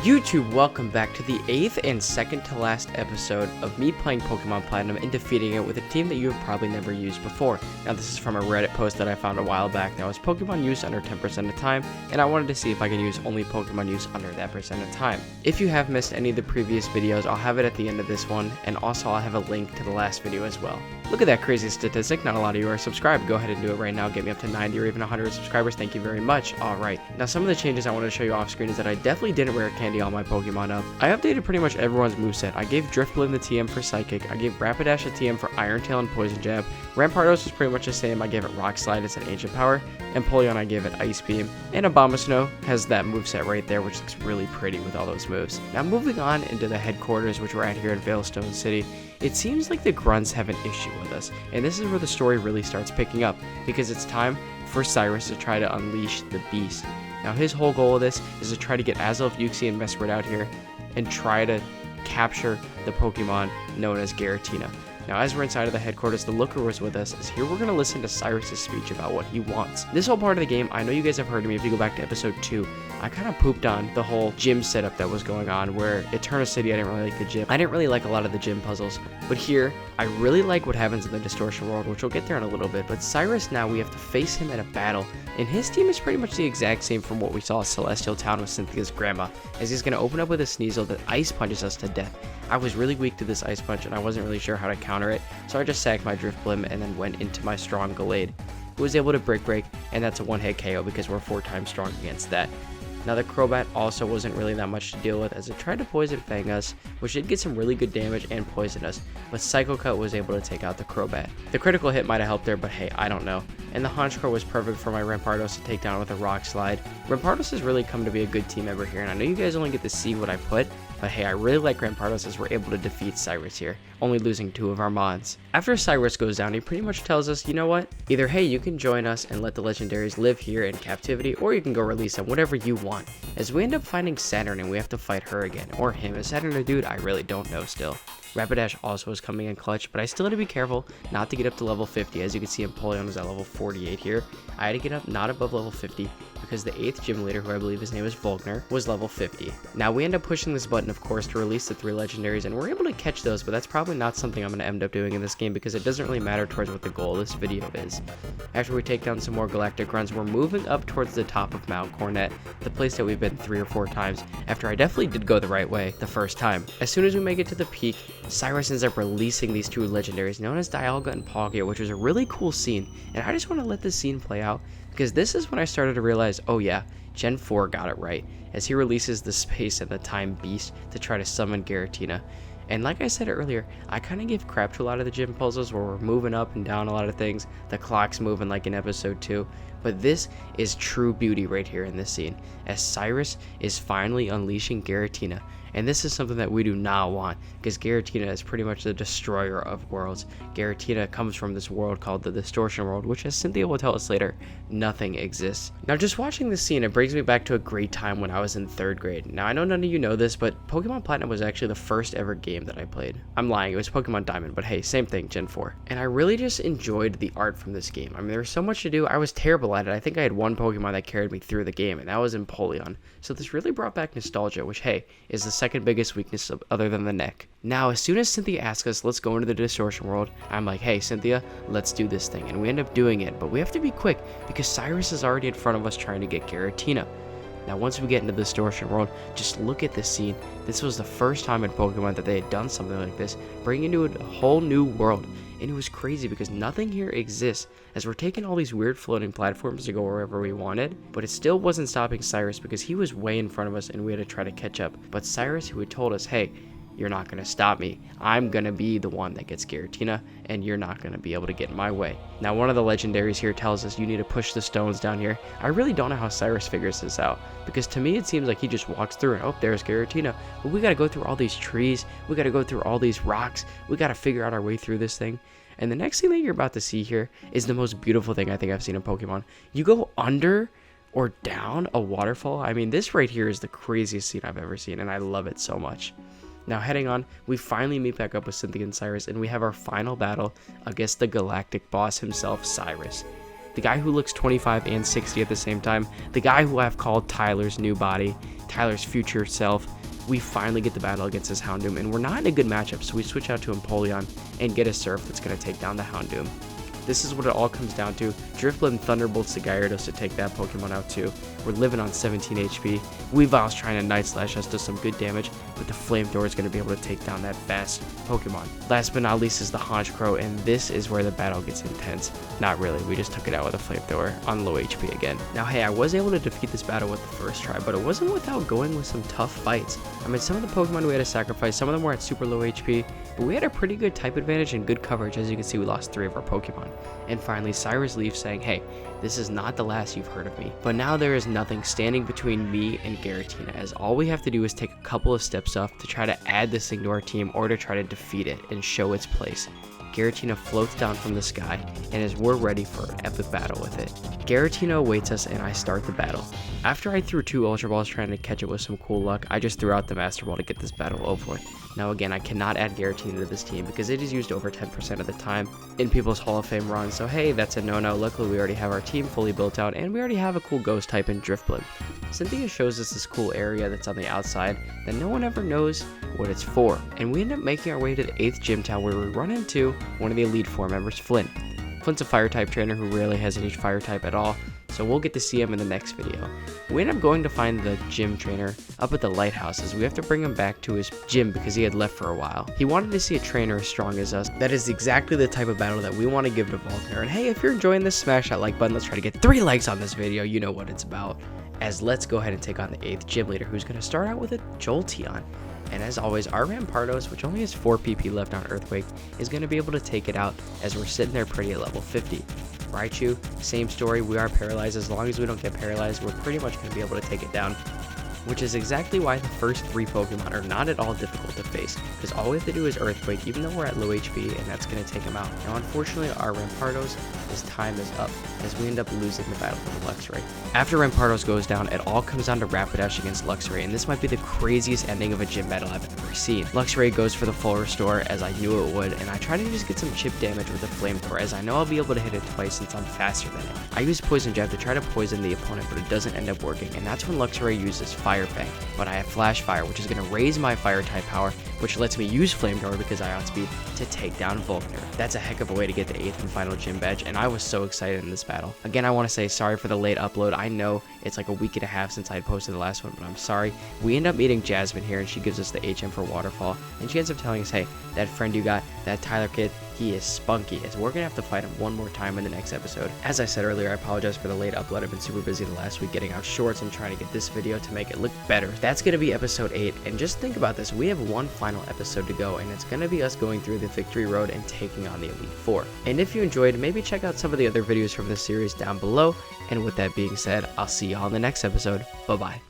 YouTube, welcome back to the 8th and second to last episode of me playing Pokemon Platinum and defeating it with a team that you have probably never used before. Now this is from a Reddit post that I found a while back that was Pokemon use under 10% of the time, and I wanted to see if I could use only Pokemon use under that percent of time. If you have missed any of the previous videos, I'll have it at the end of this one, and also I'll have a link to the last video as well. Look at that crazy statistic, not a lot of you are subscribed. Go ahead and do it right now, get me up to 90 or even 100 subscribers, thank you very much. Alright, now some of the changes I wanted to show you off screen is that I definitely didn't rare candy all my Pokemon up. I updated pretty much everyone's moveset. I gave Drifblim the TM for Psychic, I gave Rapidash a TM for Iron Tail and Poison Jab, Rampardos was pretty much the same, I gave it Rock Slide as an Ancient Power, Empoleon I gave it Ice Beam, and Abomasnow has that moveset right there, which looks really pretty with all those moves. Now moving on into the headquarters, which we're at here in Veilstone City, it seems like the Grunts have an issue with us, and this is where the story really starts picking up, because it's time for Cyrus to try to unleash the beast. Now his whole goal of this is to try to get Azelf, Uxie, and Mesprit out here, and try to capture the Pokemon known as Giratina. Now as we're inside of the headquarters, the Looker was with us, as here we're going to listen to Cyrus' speech about what he wants. This whole part of the game, I know you guys have heard of me if you go back to episode 2, I kind of pooped on the whole gym setup that was going on, where Eterna City, I didn't really like the gym. I didn't really like a lot of the gym puzzles, but here, I really like what happens in the Distortion world, which we'll get there in a little bit, but Cyrus now, we have to face him at a battle, and his team is pretty much the exact same from what we saw at Celestial Town with Cynthia's grandma, as he's going to open up with a Sneasel that ice punches us to death. I was really weak to this ice punch, and I wasn't really sure how to counter it, so I just sacked my Drifblim and then went into my strong Gallade, who was able to break, and that's a one-hit KO because we're 4 times strong against that. Now the Crobat also wasn't really that much to deal with, as it tried to Poison Fang us, which did get some really good damage and poison us, but Psycho Cut was able to take out the Crobat. The critical hit might have helped there, but hey, I don't know. And the Honchkrow was perfect for my Rampardos to take down with a Rock Slide. Rampardos has really come to be a good team member here, and I know you guys only get to see what I put, but hey, I really like Rampardos as we're able to defeat Cyrus here, only losing 2 of our Mons. After Cyrus goes down, he pretty much tells us, you know what? Either hey, you can join us and let the legendaries live here in captivity, or you can go release them, whatever you want. As we end up finding Saturn and we have to fight her again, or him. Is Saturn a dude? I really don't know still. Rapidash also is coming in clutch, but I still had to be careful not to get up to level 50. As you can see, Empoleon is at level 48 here. I had to get up not above level 50 because the 8th gym leader, who I believe his name is Volkner, was level 50. Now we end up pushing this button, of course, to release the 3 legendaries, and we're able to catch those, but that's probably not something I'm going to end up doing in this game because it doesn't really matter towards what the goal of this video is. After we take down some more Galactic Grunts, we're moving up towards the top of Mount Cornet, the place that we've been 3 or 4 times, after I definitely did go the right way the first time. As soon as we make it to the peak, Cyrus ends up releasing these 2 legendaries known as Dialga and Palkia, which was a really cool scene, and I just want to let this scene play out because this is when I started to realize, oh yeah, Gen 4 got it right, as he releases the Space and the Time Beast to try to summon Giratina. And like I said earlier, I kind of give crap to a lot of the gym puzzles where we're moving up and down a lot of things, the clock's moving like in episode 2, but this is true beauty right here in this scene, as Cyrus is finally unleashing Giratina. And this is something that we do not want, because Giratina is pretty much the destroyer of worlds. Giratina comes from this world called the Distortion world, which, as Cynthia will tell us later, nothing exists. Now just watching this scene, it brings me back to a great time when I was in 3rd grade. Now I know none of you know this, but Pokemon Platinum was actually the first ever game that I played. I'm lying, it was Pokemon Diamond, but hey, same thing, Gen 4. And I really just enjoyed the art from this game. I mean, there was so much to do. I was terrible at it. I think I had one Pokemon that carried me through the game, and that was Empoleon. So this really brought back nostalgia, which hey, is the second biggest weakness other than the neck. Now as soon as Cynthia asks us, let's go into the Distortion world, I'm like, hey Cynthia, let's do this thing, and we end up doing it, but we have to be quick because Cyrus is already in front of us trying to get Giratina. Now once we get into the Distortion world, just look at this scene. This was the first time in Pokemon that they had done something like this, bringing into a whole new world. And it was crazy because nothing here exists, as we're taking all these weird floating platforms to go wherever we wanted, but it still wasn't stopping Cyrus because he was way in front of us and we had to try to catch up. But Cyrus, who had told us, hey, you're not going to stop me. I'm going to be the one that gets Giratina, and you're not going to be able to get in my way. Now, one of the legendaries here tells us you need to push the stones down here. I really don't know how Cyrus figures this out, because to me it seems like he just walks through and, oh, there's Giratina. But we got to go through all these trees. We got to go through all these rocks. We got to figure out our way through this thing. And the next thing that you're about to see here is the most beautiful thing I think I've seen in Pokemon. You go under or down a waterfall. I mean, this right here is the craziest scene I've ever seen, and I love it so much. Now heading on, we finally meet back up with Cynthia and Cyrus, and we have our final battle against the Galactic boss himself, Cyrus. the guy who looks 25 and 60 at the same time, the guy who I've called Tyler's new body, Tyler's future self. We finally get the battle against this Houndoom, and we're not in a good matchup, so we switch out to Empoleon and get a Surf that's going to take down the Houndoom. This is what it all comes down to. Drifblim Thunderbolts the Gyarados to take that Pokemon out too. We're living on 17 HP. Weavile's trying to Night Slash us, does some good damage, but the Flamethrower is going to be able to take down that fast Pokemon. Last but not least is the Honchkrow, and this is where the battle gets intense. Not really, we just took it out with a Flamethrower on low HP again. Now hey, I was able to defeat this battle with the first try, but it wasn't without going with some tough fights. I mean, some of the Pokemon we had to sacrifice, some of them were at super low HP, but we had a pretty good type advantage and good coverage. As you can see, we lost 3 of our Pokemon. And finally, Cyrus leaves saying, hey, this is not the last you've heard of me. But now there is nothing standing between me and Giratina, as all we have to do is take a couple of steps up to try to add this thing to our team or to try to defeat it and show its place. Giratina floats down from the sky, and as we're ready for an epic battle with it. Giratina awaits us, and I start the battle. After I threw 2 Ultra Balls trying to catch it with some cool luck, I just threw out the Master Ball to get this battle over with. Now again, I cannot add Giratina to this team because it is used over 10% of the time in people's Hall of Fame runs, so hey, that's a no-no. Luckily, we already have our team fully built out, and we already have a cool Ghost type in Drifblim. Cynthia shows us this cool area that's on the outside that no one ever knows what it's for, and we end up making our way to the 8th gym town where we run into one of the Elite Four members, Flint. Flint's a fire type trainer who rarely has any fire type at all, so we'll get to see him in the next video. We end up going to find the gym trainer up at the lighthouse, as we have to bring him back to his gym because he had left for a while. He wanted to see a trainer as strong as us. That is exactly the type of battle that we want to give to Volkner. And hey, if you're enjoying this, smash that like button. Let's try to get 3 likes on this video. You know what it's about. As let's go ahead and take on the 8th gym leader, who's going to start out with a Jolteon. And as always, our Rampardos, which only has 4 PP left on Earthquake, is going to be able to take it out as we're sitting there pretty at level 50. Raichu, same story, we are paralyzed. As long as we don't get paralyzed, we're pretty much going to be able to take it down, which is exactly why the first 3 Pokemon are not at all difficult to face, because all we have to do is Earthquake, even though we're at low HP, and that's going to take him out. Now unfortunately, our Rampardos, his time is up, as we end up losing the battle to Luxray. After Rampardos goes down, it all comes down to Rapidash against Luxray, and this might be the craziest ending of a gym battle I've ever seen. Luxray goes for the full restore, as I knew it would, and I try to just get some chip damage with the Flamethrower, as I know I'll be able to hit it twice since I'm faster than it. I use Poison Jab to try to poison the opponent, but it doesn't end up working, and that's when Luxray uses Fire Fang. But I have Flash Fire, which is going to raise my fire type power, which lets me use Flamethrower because I outspeed to take down Volkner. That's a heck of a way to get the 8th and final gym badge, and I was so excited in this battle. Again, I want to say sorry for the late upload. I know it's like a week and a half since I had posted the last one, but I'm sorry. We end up meeting Jasmine here, and she gives us the HM for Waterfall, and she ends up telling us, hey, that friend you got, that Tyler kid, he is spunky, as we're gonna have to fight him one more time in the next episode. As I said earlier, I apologize for the late upload. I've been super busy the last week getting out shorts and trying to get this video to make it look better. That's gonna be episode 8, and just think about this, we have one final episode to go, and it's gonna be us going through the victory road and taking on the Elite Four. And if you enjoyed, maybe check out some of the other videos from this series down below, and with that being said, I'll see y'all in the next episode. Bye bye.